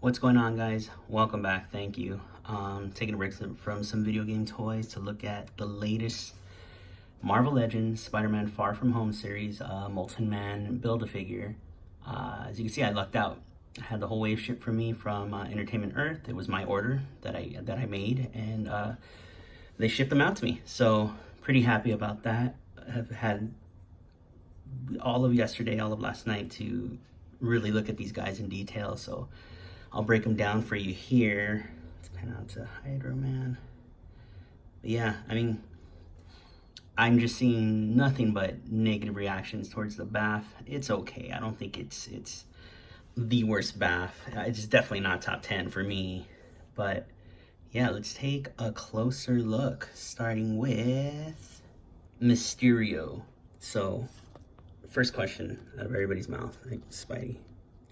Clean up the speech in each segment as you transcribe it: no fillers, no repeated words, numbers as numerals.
What's going on, guys? Welcome back. Thank you. Taking a break from some video game toys to look at the latest Marvel Legends Spider-Man Far From Home series, Molten Man Build-A-Figure. As you can see, I lucked out. I had the whole wave shipped for me from Entertainment Earth. It was my order that I made, and they shipped them out to me. So pretty happy about that. I've had all of yesterday, all of last night to really look at these guys in detail. So I'll break them down for you here. Let's pan out to Hydro Man. But yeah, I mean, I'm just seeing nothing but negative reactions towards the bath. It's okay. I don't think it's the worst bath. It's definitely not top 10 for me. But yeah, let's take a closer look, starting with Mysterio. So, first question out of everybody's mouth. Like, Spidey,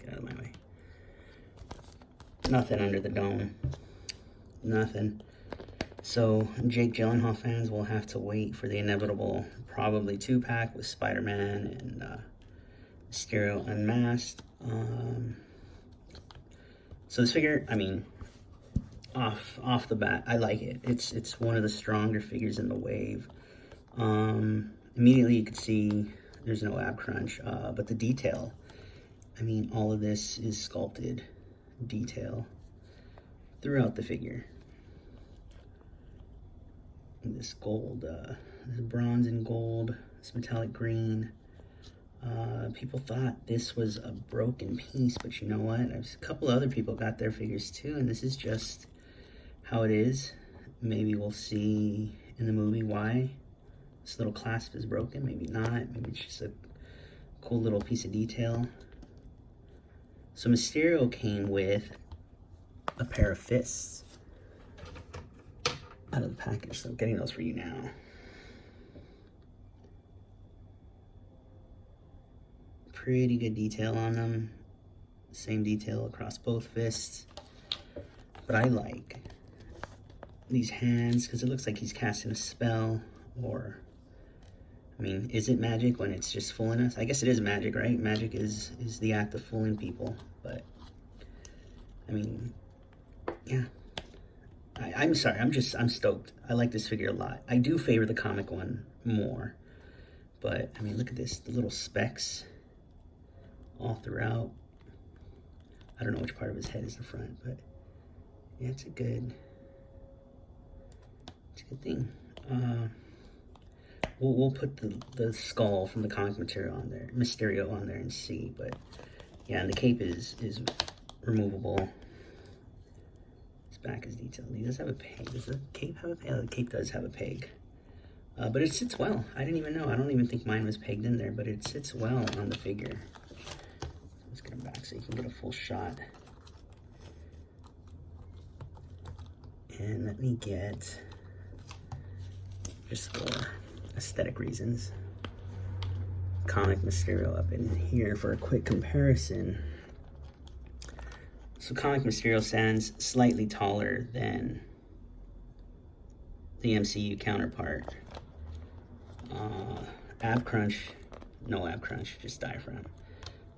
get out of my way. Nothing under the dome. Nothing. So Jake Gyllenhaal fans will have to wait for the inevitable, probably 2-pack with Spider-Man and Mysterio Unmasked. So this figure, I mean, off the bat, I like it. It's one of the stronger figures in the wave. Immediately you could see there's no ab crunch, but the detail, I mean, all of this is sculpted detail throughout the figure. And this gold, this bronze and gold, this metallic green. People thought this was a broken piece, but you know what? A couple other people got their figures too, and this is just how it is. Maybe we'll see in the movie why this little clasp is broken. Maybe not. Maybe it's just a cool little piece of detail. So Mysterio came with a pair of fists out of the package, so I'm getting those for you now. Pretty good detail on them. Same detail across both fists. But I like these hands because it looks like he's casting a spell, or I mean, is it magic when it's just fooling us? I guess it is magic, right? Magic is the act of fooling people, but I mean, yeah. I'm sorry, I'm stoked. I like this figure a lot. I do favor the comic one more, but I mean, look at this, the little specks all throughout. I don't know which part of his head is the front, but yeah, it's a good thing. We'll put the skull from the comic material on there, Mysterio on there, and see. But yeah, and the cape is removable. His back is detailed. He does have a peg. Does the cape have a peg? Yeah, the cape does have a peg. But it sits well. I didn't even know. I don't even think mine was pegged in there, but it sits well on the figure. Let's get him back so you can get a full shot. And let me get, just for aesthetic reasons, comic Mysterio up in here for a quick comparison. So comic Mysterio stands slightly taller than the MCU counterpart. Ab crunch, no ab crunch, just diaphragm.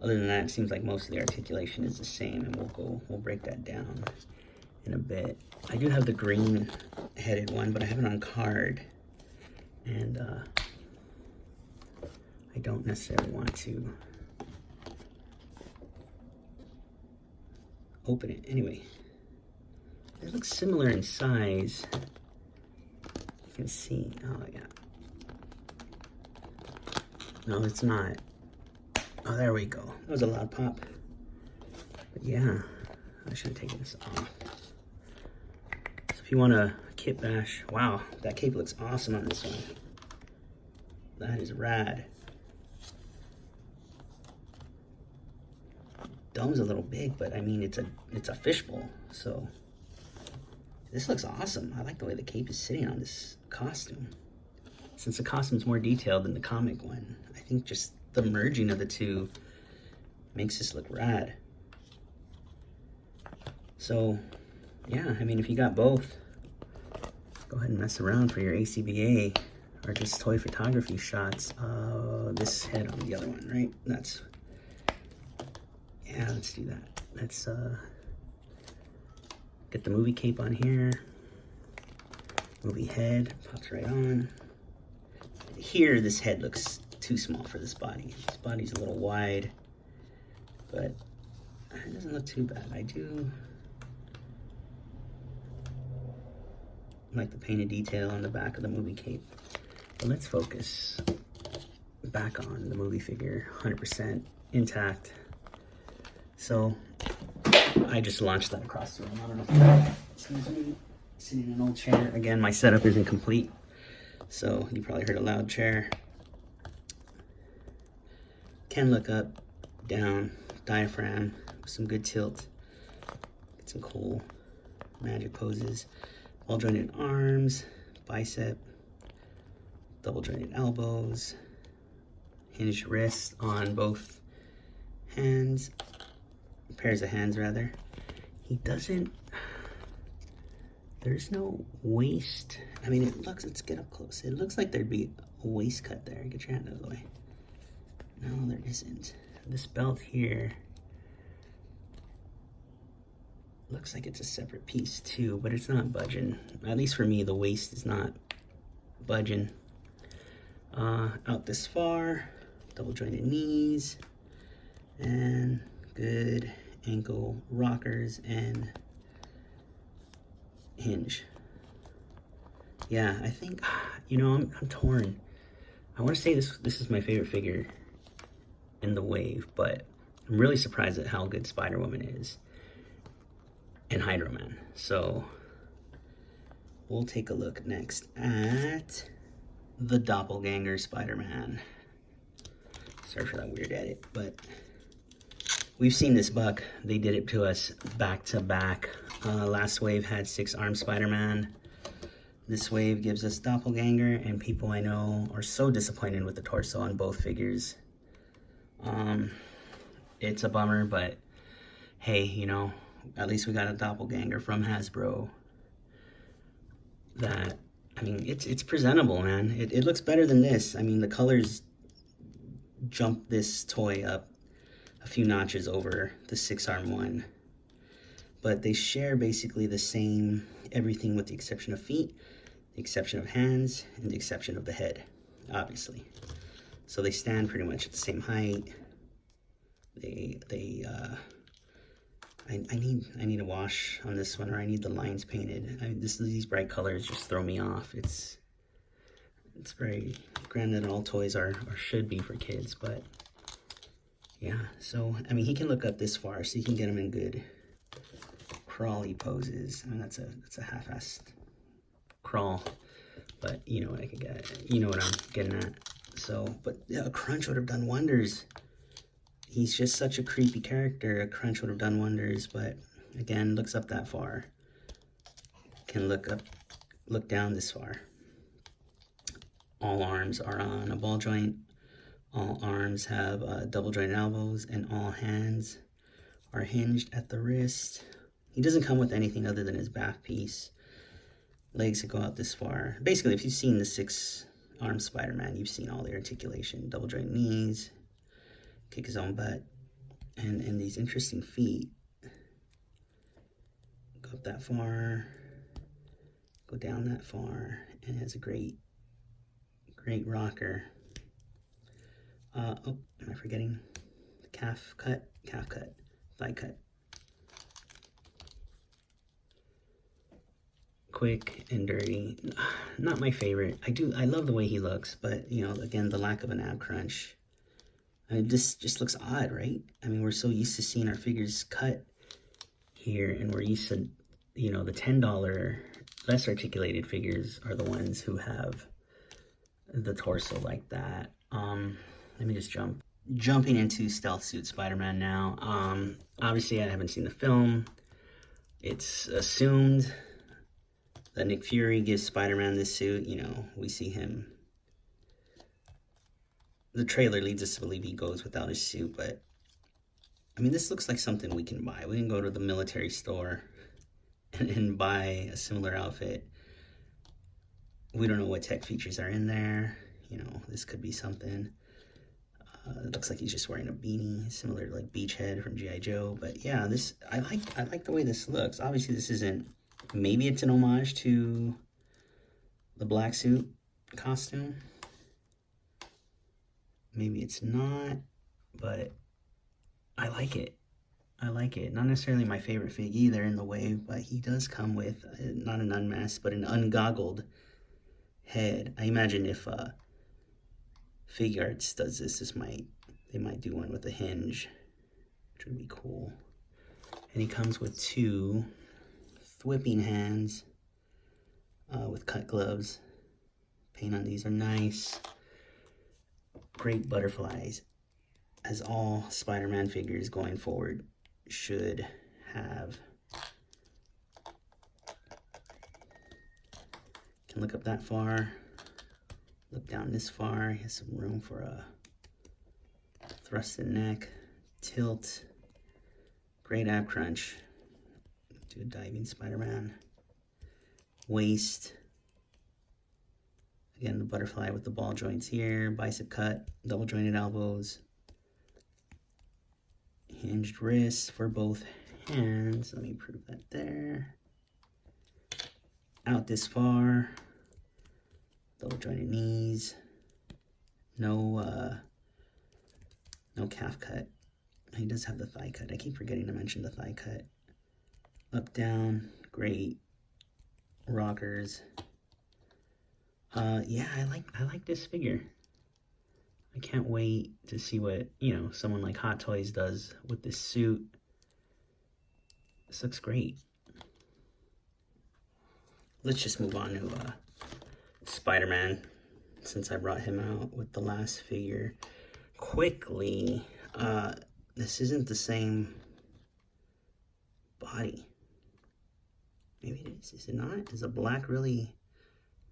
Other than that, it seems like most of the articulation is the same, and we'll break that down in a bit. I do have the green headed one, but I have it on card, and I don't necessarily want to open it. Anyway, it looks similar in size. You can see, oh yeah. No, it's not. Oh, there we go. That was a loud pop. But yeah, I should have taken this off. So if you want a kit bash, wow, that cape looks awesome on this one. That is rad. Dome's a little big, but I mean, it's a fishbowl, so this looks awesome. I like the way the cape is sitting on this costume. Since the costume's more detailed than the comic one, I think just the merging of the two makes this look rad. So, yeah, I mean, if you got both, go ahead and mess around for your ACBA or just toy photography shots. This head on the other one, right? Yeah, let's do that. Let's Get the movie cape on here. Movie head, pops right on. Here, this head looks too small for this body. This body's a little wide, but it doesn't look too bad. I do like the painted detail on the back of the movie cape. But let's focus back on the movie figure, 100% intact. So I just launched that across the room. I don't know if you excuse me, sitting in an old chair. Again, my setup isn't complete, so you probably heard a loud chair. Can look up, down, diaphragm, with some good tilt. Get some cool magic poses. All jointed arms, bicep, double jointed elbows, hinged wrists on both hands, pairs of hands rather. He doesn't, there's no waist. I mean, it looks, let's get up close. It looks like there'd be a waist cut there. Get your hand out of the way. No, there isn't. This belt here looks like it's a separate piece too, but it's not budging. At least for me, the waist is not budging. Out this far, double jointed knees, and good ankle rockers and hinge. Yeah, I think, you know, I'm torn. I want to say this is my favorite figure in the wave, but I'm really surprised at how good Spider-Woman is and Hydro Man. So we'll take a look next at the Doppelgänger Spider-Man. Sorry for that weird edit, but we've seen this buck. They did it to us back to back. Last wave had 6-armed Spider-Man. This wave gives us Doppelgänger, and people I know are so disappointed with the torso on both figures. It's a bummer, but hey, you know, at least we got a Doppelgänger from Hasbro that, I mean, it's presentable, man. It looks better than this. I mean, the colors jump this toy up a few notches over the 6-arm one, but they share basically the same everything with the exception of feet, the exception of hands, and the exception of the head, obviously. So they stand pretty much at the same height. I need a wash on this one, or I need the lines painted. These bright colors just throw me off. It's very, granted all toys are or should be for kids, but yeah. So I mean, he can look up this far, so you can get him in good crawly poses. I mean, that's a half-assed crawl, but you know what I could get. You know what I'm getting at. So, but yeah, a crunch would have done wonders. He's just such a creepy character. A crunch would have done wonders, but again, looks up that far. Can look up, look down this far. All arms are on a ball joint. All arms have double jointed elbows, and all hands are hinged at the wrist. He doesn't come with anything other than his back piece. Legs that go out this far. Basically, if you've seen the 6-armed Spider-Man, you've seen all the articulation. Double jointed knees, kick his own butt, and these interesting feet. Go up that far, go down that far, and it has a great rocker. Oh, am I forgetting? Calf cut, thigh cut. Quick and dirty. Not my favorite. I love the way he looks, but you know, again, the lack of an ab crunch. I mean, this just looks odd, right? I mean, we're so used to seeing our figures cut here, and we're used to, you know, the $10 less articulated figures are the ones who have the torso like that. Let me just jumping into Stealth Suit Spider-Man now. Obviously, I haven't seen the film. It's assumed that Nick Fury gives Spider-Man this suit. You know, we see him. The trailer leads us to believe he goes without his suit, but I mean, this looks like something we can buy. We can go to the military store and buy a similar outfit. We don't know what tech features are in there. You know, this could be something. It looks like he's just wearing a beanie, similar to like Beachhead from G.I. Joe. But yeah, this I like the way this looks. Obviously, this isn't. Maybe it's an homage to the black suit costume. Maybe it's not, but I like it. I like it. Not necessarily my favorite fig either in the wave, but he does come with not an unmasked, but an ungoggled head. I imagine if Figure Arts does this, they might do one with a hinge, which would be cool. And he comes with two whipping hands with cut gloves. Paint on these are nice. Great butterflies, as all Spider-Man figures going forward should have. Can look up that far, look down this far. He has some room for a thrusted neck, tilt, great ab crunch. Do a diving Spider-Man. Waist. Again, the butterfly with the ball joints here, bicep cut, double jointed elbows, hinged wrists for both hands. Let me prove that there. Out this far, double jointed knees, no calf cut. He does have the thigh cut. I keep forgetting to mention the thigh cut. Up, down, great rockers. Yeah, I like this figure. I can't wait to see what, someone like Hot Toys does with this suit. This looks great. Let's just move on to Spider-Man, since I brought him out with the last figure. Quickly, this isn't the same body. Maybe it is. Is it not? Is the black really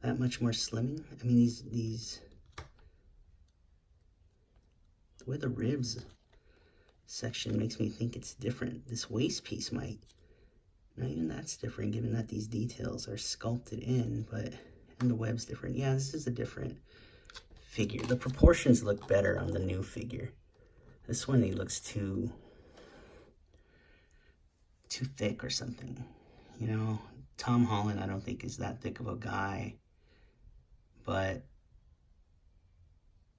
that much more slimming? I mean, these the way the ribs section makes me think it's different. This waist piece might, not even that's different, given that these details are sculpted in, and the web's different. Yeah, this is a different figure. The proportions look better on the new figure. This one, he looks too thick or something. Tom Holland, I don't think is that thick of a guy. But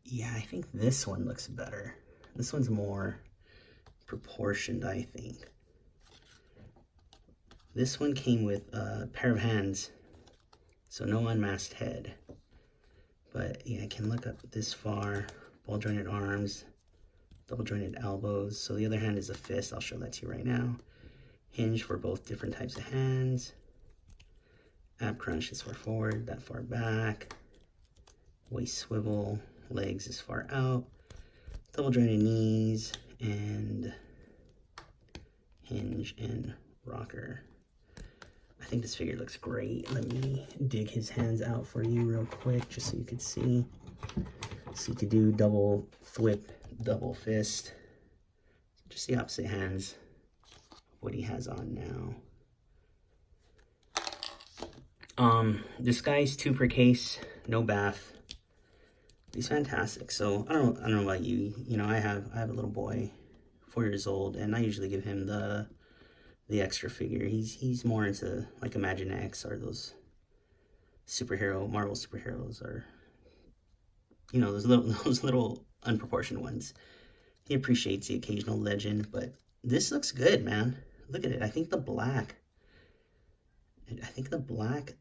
yeah, I think this one looks better. This one's more proportioned, I think. This one came with a pair of hands, so no unmasked head. But yeah, I can look up this far. Ball jointed arms, double jointed elbows. So the other hand is a fist. I'll show that to you right now. Hinge for both different types of hands. Ab crunch this far forward, that far back. Waist swivel, legs as far out. Double jointed knees, and hinge and rocker. I think this figure looks great. Let me dig his hands out for you real quick, just so you could see. So you could do double thwip, double fist. Just the opposite hands of what he has on now. This guy's 2 per case, no bath. He's fantastic. So I don't know about you. I have a little boy, 4 years old, and I usually give him the extra figure. He's more into like Imaginext or those Marvel superheroes, or those little unproportioned ones. He appreciates the occasional legend, but this looks good, man. Look at it. I think the black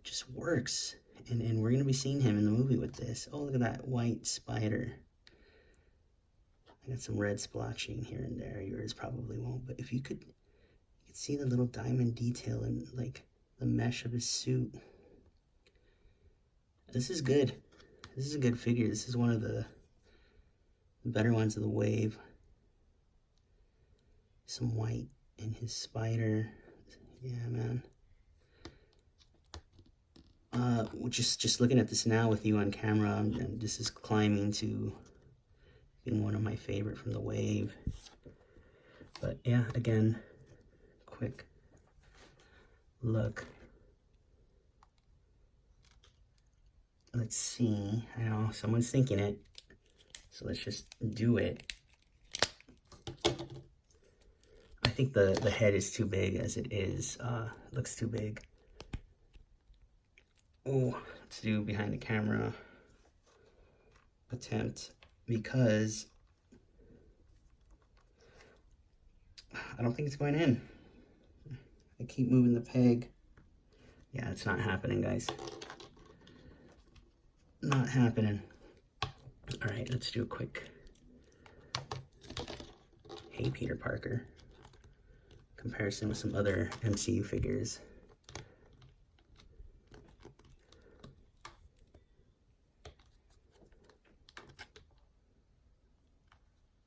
just works. And we're going to be seeing him in the movie with this. Oh, look at that white spider. I got some red splotching here and there. Yours probably won't. But if you could see the little diamond detail in like the mesh of his suit. This is good. This is a good figure. This is one of the better ones of the wave. Some white in his spider. Yeah, man. Just looking at this now with you on camera, and this is climbing to being one of my favorite from the wave. But yeah, again, quick look. Let's see. I know someone's thinking it. So let's just do it. I think the head is too big as it is. Looks too big. Oh, let's do behind the camera attempt, because I don't think it's going in. I keep moving the peg. Yeah, it's not happening, guys. Not happening. All right, let's do a quick Hey Peter Parker comparison with some other MCU figures.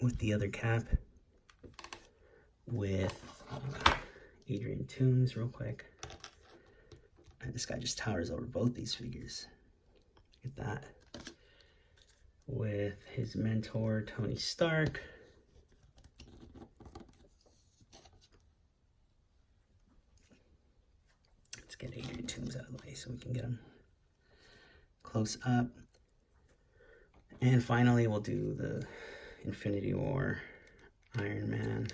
With the other cap, with Adrian Toomes real quick. And this guy just towers over both these figures. Look at that. With his mentor, Tony Stark. Let's get Adrian Toomes out of the way so we can get him close up. And finally, we'll do the Infinity War Iron Man.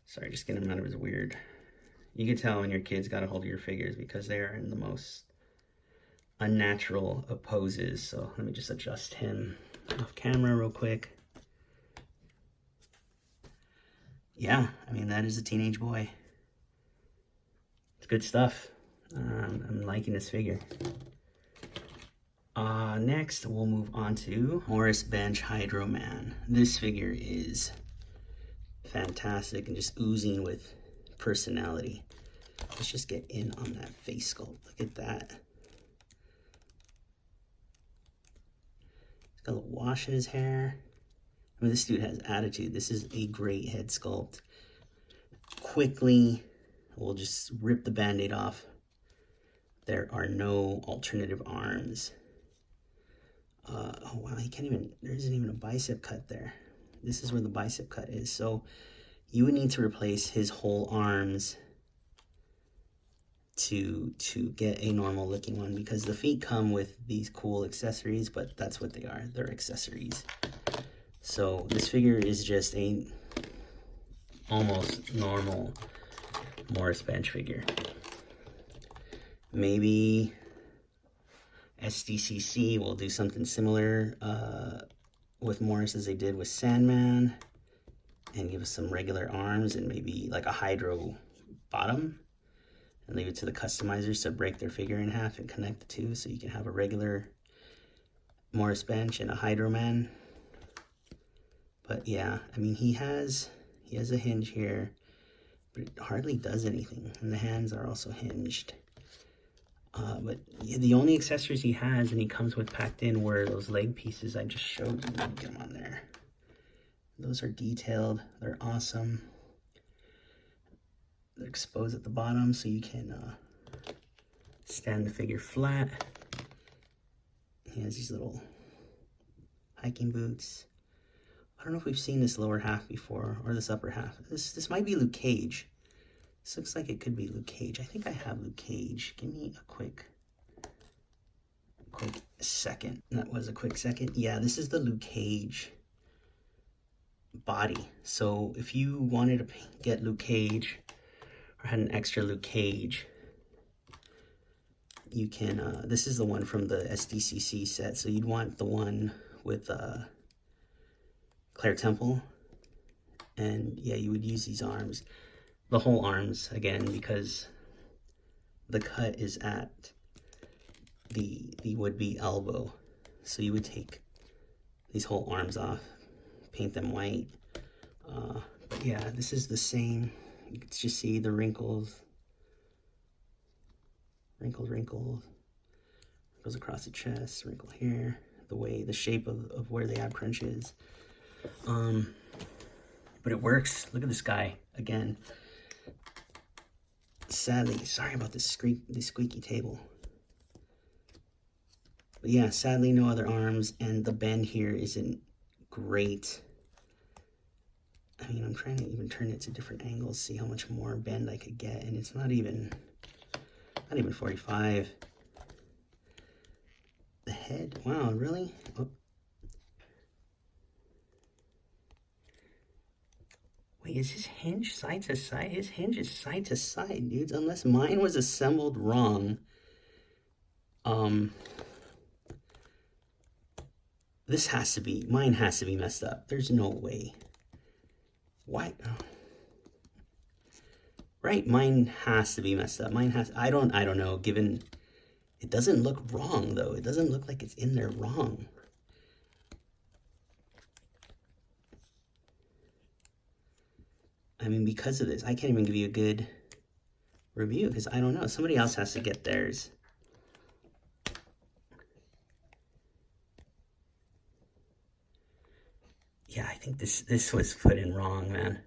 Sorry, just getting him out of his weird. You can tell when your kids got a hold of your figures because they are in the most unnatural of poses. So let me just adjust him off camera real quick. Yeah, I mean, that is a teenage boy. It's good stuff. I'm liking this figure. Next, we'll move on to Morris Bench Hydro Man. This figure is fantastic and just oozing with personality. Let's just get in on that face sculpt. Look at that. He's got a little wash in his hair. I mean, this dude has attitude. This is a great head sculpt. Quickly, we'll just rip the band-aid off. There are no alternative arms. Oh wow, he can't even, there isn't even a bicep cut there. This is where the bicep cut is. So you would need to replace his whole arms to get a normal looking one, because the feet come with these cool accessories, but that's what they are. They're accessories. So this figure is just a almost normal Morris Bench figure. Maybe SDCC will do something similar with Morris as they did with Sandman, and give us some regular arms and maybe like a hydro bottom, and leave it to the customizers to break their figure in half and connect the two, so you can have a regular Morris Bench and a Hydro Man. But yeah, I mean, he has a hinge here, but it hardly does anything, and the hands are also hinged. But the only accessories he has, and he comes with packed in, were those leg pieces I just showed you. Let me get them on there. Those are detailed. They're awesome. They're exposed at the bottom, so you can stand the figure flat. He has these little hiking boots. I don't know if we've seen this lower half before, or this upper half. This might be Luke Cage. This looks like it could be Luke Cage. I think I have Luke Cage. Give me a quick second. That was a quick second. Yeah, this is the Luke Cage body. So if you wanted to get Luke Cage, or had an extra Luke Cage, you can, this is the one from the SDCC set. So you'd want the one with Claire Temple. And yeah, you would use these arms. The whole arms, again, because the cut is at the would-be elbow. So you would take these whole arms off, paint them white. But yeah, this is the same. You can just see the wrinkles. Wrinkles goes across the chest, wrinkle here, the shape of where the ab crunch is. But it works. Look at this guy again. Sadly, sorry about this squeaky table. But yeah, sadly, no other arms, and the bend here isn't great. I mean, I'm trying to even turn it to different angles, see how much more bend I could get, and it's not even 45. The head, wow, really? Oh, is his hinge side to side? His hinge is side to side, dudes, unless mine was assembled wrong. This has to be, mine has to be messed up. There's no way. Why? Oh. Right, mine has to be messed up. Mine has, I don't know, given, it doesn't look wrong though. It doesn't look like it's in there wrong. I mean, because of this, I can't even give you a good review because I don't know. Somebody else has to get theirs. Yeah, I think this was put in wrong, man.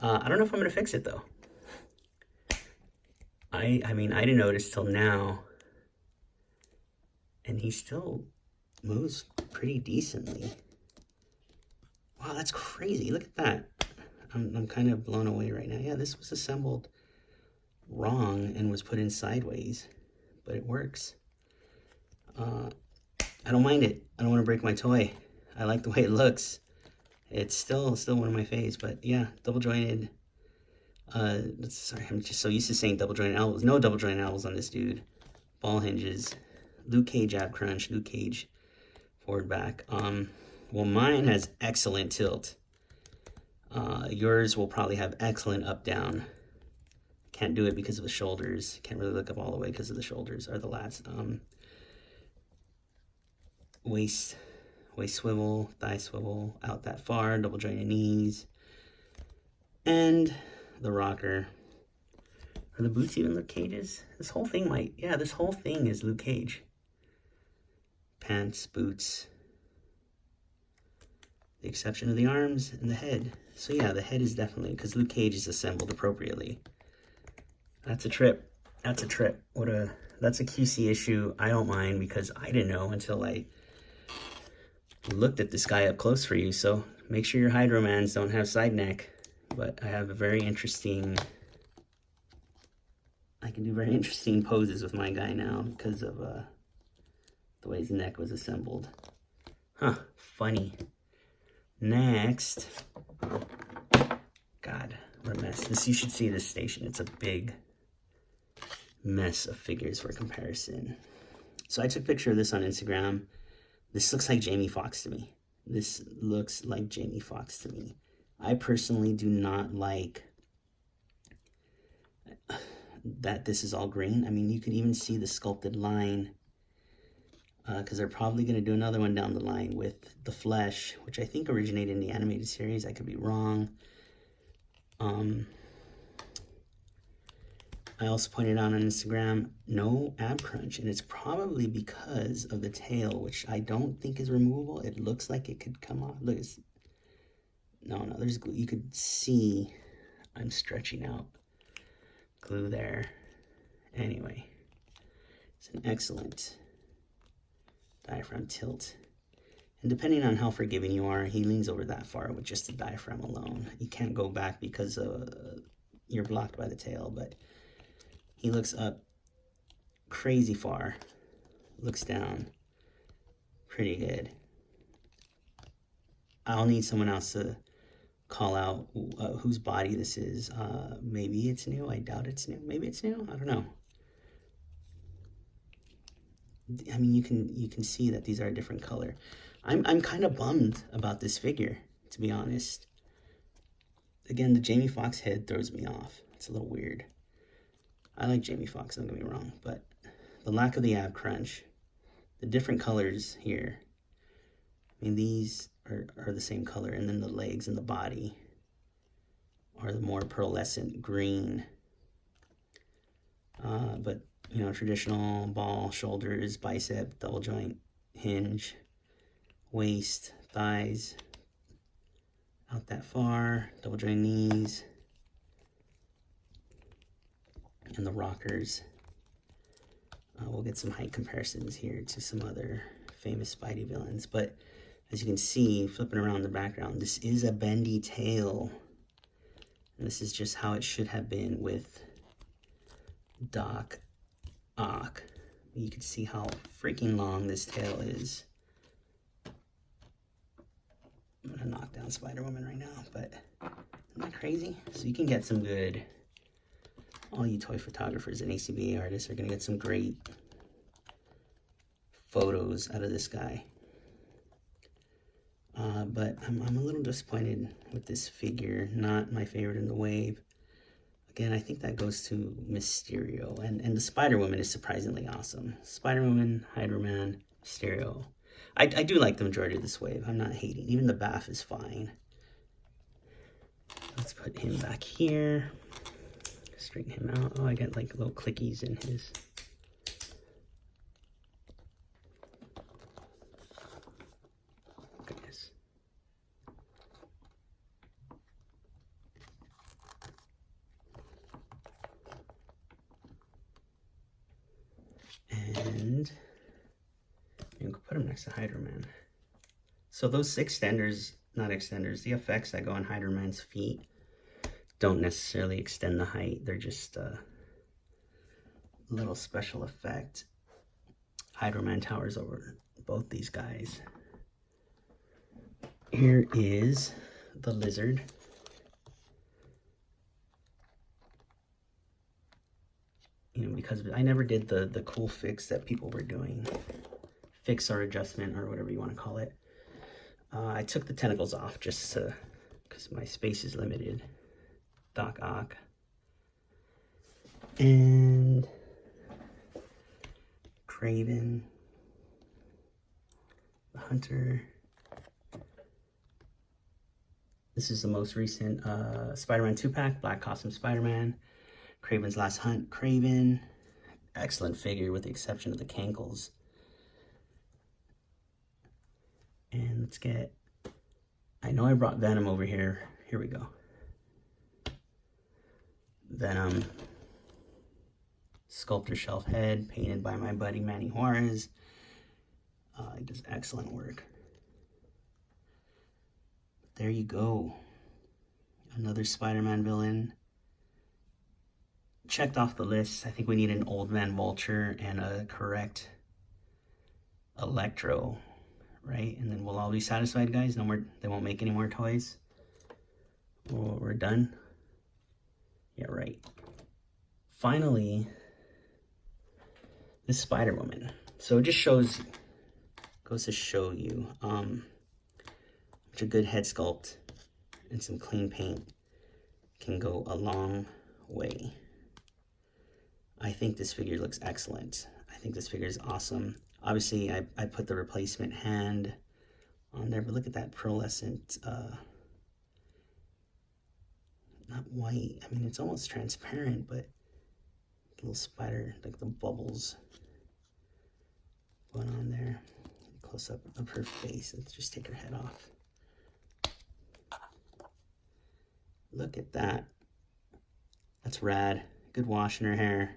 I don't know if I'm gonna fix it though. I mean, I didn't notice till now, and he still moves pretty decently. Wow, that's crazy. Look at that. I'm kind of blown away right now. Yeah, this was assembled wrong and was put in sideways, but it works. I don't mind it. I don't want to break my toy. I like the way it looks. It's still one of my faves, but yeah, double jointed. Sorry, I'm just so used to saying double jointed elbows. No double jointed elbows on this dude. Ball hinges. Luke Cage ab crunch. Luke Cage forward back. Well, mine has excellent tilt. Yours will probably have excellent up down. Can't do it because of the shoulders. Can't really look up all the way because of the shoulders or the lats. Waist swivel, thigh swivel, out that far, double jointed knees, and the rocker. Are the boots even Luke Cage's? This whole thing might, yeah, this whole thing is Luke Cage. Pants, boots, the exception of the arms and the head. So yeah, the head is definitely, because Luke Cage is assembled appropriately. That's a trip. That's a trip. That's a QC issue. I don't mind because I didn't know until I looked at this guy up close for you. So make sure your Hydromans don't have side neck. But I have a very interesting, I can do very interesting poses with my guy now because of the way his neck was assembled. Huh, funny. Next, God, what a mess. This, you should see this station. It's a big mess of figures for comparison. So I took a picture of this on Instagram. This looks like Jamie Foxx to me. This looks like Jamie Foxx to me. I personally do not like that this is all green. I mean, you can even see the sculpted line because they're probably going to do another one down the line with the flesh, which I think originated in the animated series. I could be wrong. I also pointed out on Instagram, no ab crunch, and it's probably because of the tail, which I don't think is removable. It looks like it could come off. Look, no, there's glue. You could see I'm stretching out glue there. Anyway, it's an excellent diaphragm tilt. And depending on how forgiving you are, he leans over that far with just the diaphragm alone. You can't go back because you're blocked by the tail, but he looks up crazy far, looks down pretty good. I'll need someone else to call out whose body this is. Maybe it's new. I doubt it's new. Maybe it's new. I don't know. I mean, you can see that these are a different color. I'm kind of bummed about this figure, to be honest. Again, the Jamie Foxx head throws me off. It's a little weird. I like Jamie Foxx, don't get me wrong, but the lack of the ab crunch, the different colors here. I mean, these are the same color, and then the legs and the body are the more pearlescent green. But, you know, traditional ball, shoulders, bicep, double joint, hinge, waist, thighs, out that far, double joint knees, and the rockers. We'll get some height comparisons here to some other famous Spidey villains, but as you can see, flipping around the background, this is a bendy tail. And this is just how it should have been with Doc Ock. You can see how freaking long this tail is. I'm gonna knock down Spider-Woman right now, but Isn't that crazy? So you can get some good, all you toy photographers and ACBA artists are gonna get some great photos out of this guy. But I'm a little disappointed with this figure. Not my favorite in the wave. Again, I think that goes to Mysterio. And the Spider-Woman is surprisingly awesome. Spider-Woman, Hydro-Man, Mysterio. I do like the majority of this wave. I'm not hating. Even the Bath is fine. Let's put him back here. Straighten him out. Oh, I got like little clickies in his. Goodness. And you can put him next to Hydro Man. So those extenders, not extenders, the effects that go on Hydro Man's feet don't necessarily extend the height. They're just a little special effect. Hydro Man towers over both these guys. Here is the Lizard. You know, because I never did the cool fix that people were doing. Fix or adjustment or whatever you want to call it. I took the tentacles off just to, because my space is limited. Doc Ock. And Kraven the Hunter. This is the most recent Spider-Man 2-pack, Black Costume Spider-Man. Kraven's Last Hunt, Kraven. Excellent figure with the exception of the cankles. And let's get, I know I brought Venom over here. Here we go. Venom. Sculptor shelf head, painted by my buddy Manny Juarez. He does excellent work. There you go. Another Spider-Man villain. Checked off the list. I think we need an Old Man Vulture and a correct Electro, right? And then we'll all be satisfied, guys. No more. They won't make any more toys. We're done. Yeah, right. Finally, this Spider-Woman. So it just goes to show you, a good head sculpt and some clean paint can go a long way. I think this figure looks excellent. I think this figure is awesome. Obviously, I put the replacement hand on there, but look at that pearlescent, not white. I mean, it's almost transparent, but little spider, like the bubbles going on there. Close up of her face. Let's just take her head off. Look at that. That's rad. Good wash in her hair.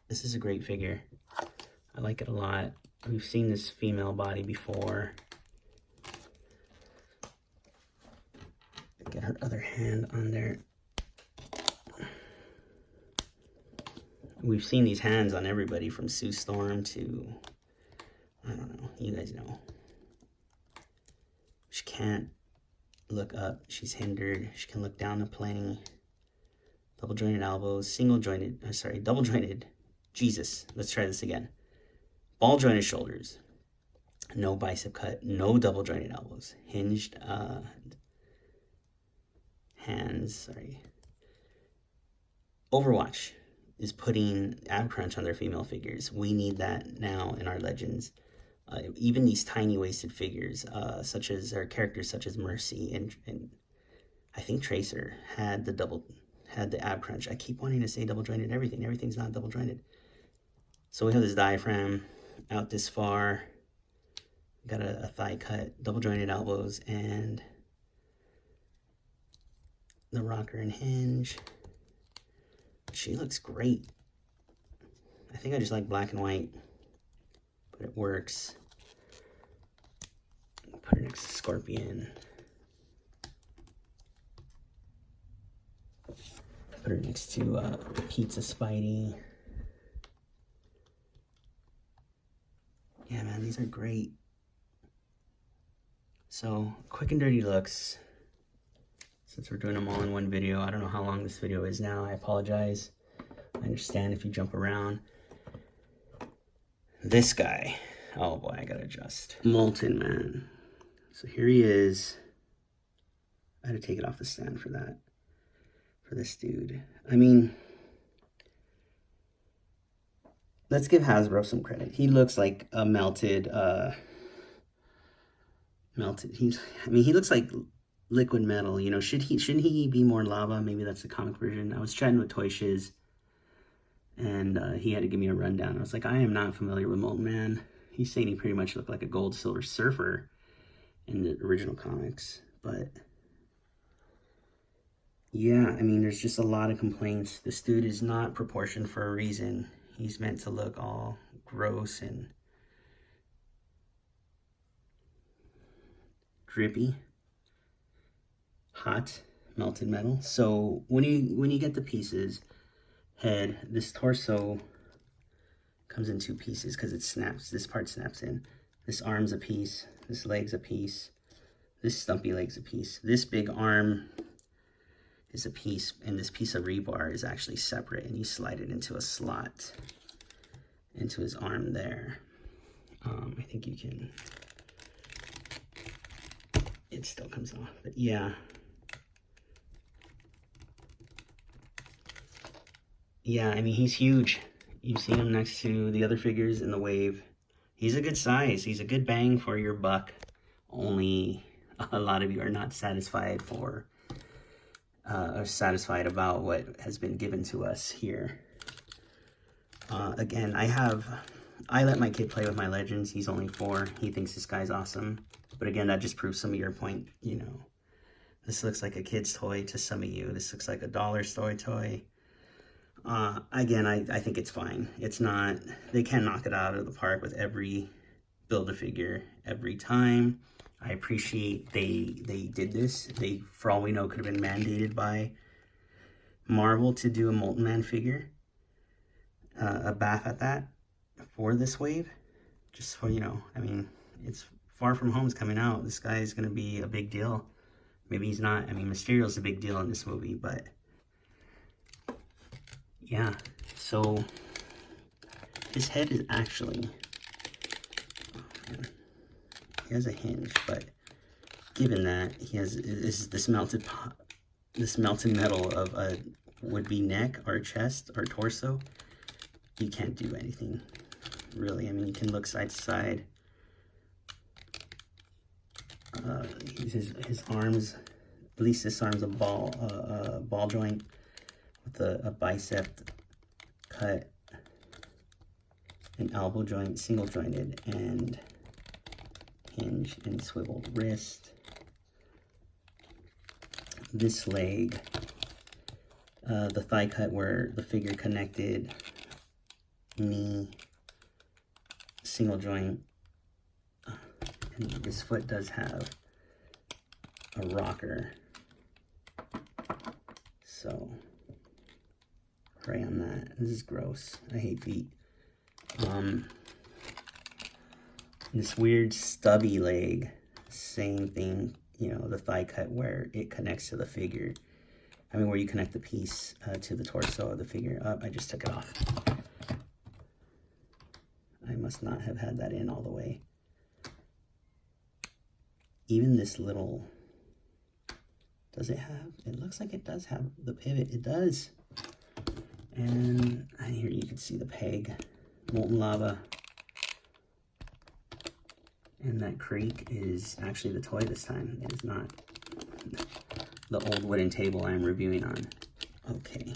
This is a great figure. I like it a lot. We've seen this female body before. Get her other hand on there. We've seen these hands on everybody from Sue Storm to, I don't know, you guys know. She can't look up, she's hindered. She can look down the plane. Double jointed elbows, double jointed. Jesus, let's try this again. Ball jointed shoulders. No bicep cut, no double jointed elbows. Hinged hands, Overwatch is putting ab crunch on their female figures. We need that now in our Legends. Even these tiny waisted figures, such as our characters such as Mercy and I think Tracer had the ab crunch. I keep wanting to say double jointed everything. Everything's not double jointed. So we have this diaphragm out this far. Got a thigh cut, double jointed elbows, and the rocker and hinge. She looks great. I think I just like black and white, but it works. Put her next to Scorpion. Put her next to Pizza Spidey. Yeah, man, these are great. So, quick and dirty looks. Since we're doing them all in one video, I don't know how long this video is now. I apologize. I understand if you jump around. This guy. Oh boy, I gotta adjust. Molten Man. So here he is. I had to take it off the stand for that. For this dude. I mean, let's give Hasbro some credit. He looks like a melted, he looks like liquid metal, you know. Shouldn't he be more lava? Maybe that's the comic version. I was chatting with Toy Shiz, and he had to give me a rundown. I was like, I am not familiar with Molten Man. He's saying he pretty much looked like a gold silver surfer in the original comics, but yeah, I mean, there's just a lot of complaints. This dude is not proportioned for a reason. He's meant to look all gross and drippy, hot, melted metal. So when you get the pieces, head, this torso comes in two pieces because it snaps. This part snaps in. This arm's a piece. This leg's a piece. This stumpy leg's a piece. This big arm is a piece, and this piece of rebar is actually separate, and you slide it into a slot into his arm there. I think you can, it still comes off, but yeah. Yeah, I mean, he's huge. You've seen him next to the other figures in the wave. He's a good size. He's a good bang for your buck. Only a lot of you are not satisfied about what has been given to us here. Again, I let my kid play with my Legends. He's only 4. He thinks this guy's awesome. But again, that just proves some of your point, you know. This looks like a kid's toy to some of you. This looks like a dollar store toy. Again, I think it's fine. It's not, they can't knock it out of the park with every Build-A-Figure every time. I appreciate they did this. They, for all we know, could have been mandated by Marvel to do a Molten Man figure. A bath at that for this wave. Just for, you know, I mean, it's Far From Home's coming out. This guy is going to be a big deal. Maybe he's not. I mean, Mysterio's a big deal in this movie, but yeah. So his head is actually, he has a hinge, but given that he has this melted metal of a would-be neck or chest or torso, you can't do anything really. I mean, you can look side to side. His arms, at least this arm's a ball joint with a bicep cut, an elbow joint, single jointed, and hinge and swiveled wrist. This leg, the thigh cut where the figure connected, knee, single joint, and this foot does have a rocker, so pray on that. This is gross. I hate feet. This weird stubby leg, same thing, you know, the thigh cut where it connects to the figure. I mean, where you connect the piece to the torso of the figure. Oh, I just took it off. I must not have had that in all the way. Even this little, does it have, it looks like it does have the pivot. It does. And here you can see the peg, molten lava. And that creek is actually the toy this time. It is not the old wooden table I'm reviewing on. Okay.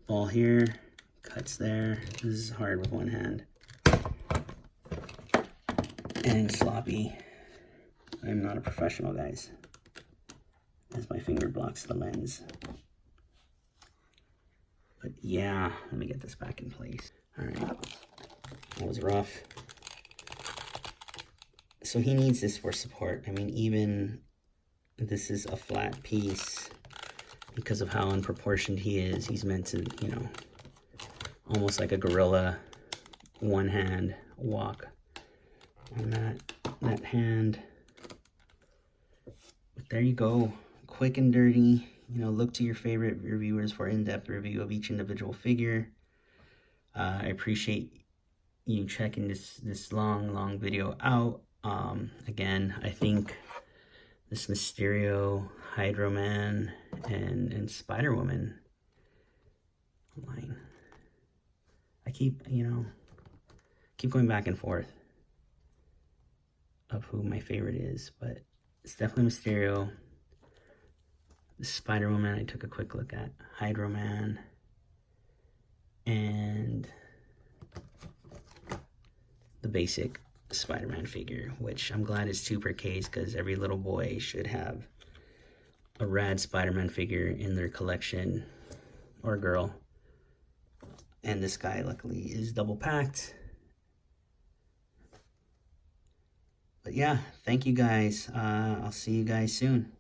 Ball here, cuts there. This is hard with one hand. And sloppy. I'm not a professional, guys, as my finger blocks the lens. But yeah, let me get this back in place. All right, that was rough. So he needs this for support. I mean, even this is a flat piece because of how unproportioned he is. He's meant to, you know, almost like a gorilla, one hand walk on that hand. there you go. Quick and dirty. You know, look to your favorite reviewers for in-depth review of each individual figure. I appreciate you checking this long video out. Again, I think this Mysterio, Hydro Man, and Spider-Woman line, I keep going back and forth of who my favorite is, but it's definitely Mysterio. The Spider-Woman I took a quick look at, Hydro Man, and the basic Spider-Man figure, which I'm glad is 2 per case, because every little boy should have a rad Spider-Man figure in their collection, or girl. And this guy luckily is double packed. But yeah, thank you guys. I'll see you guys soon.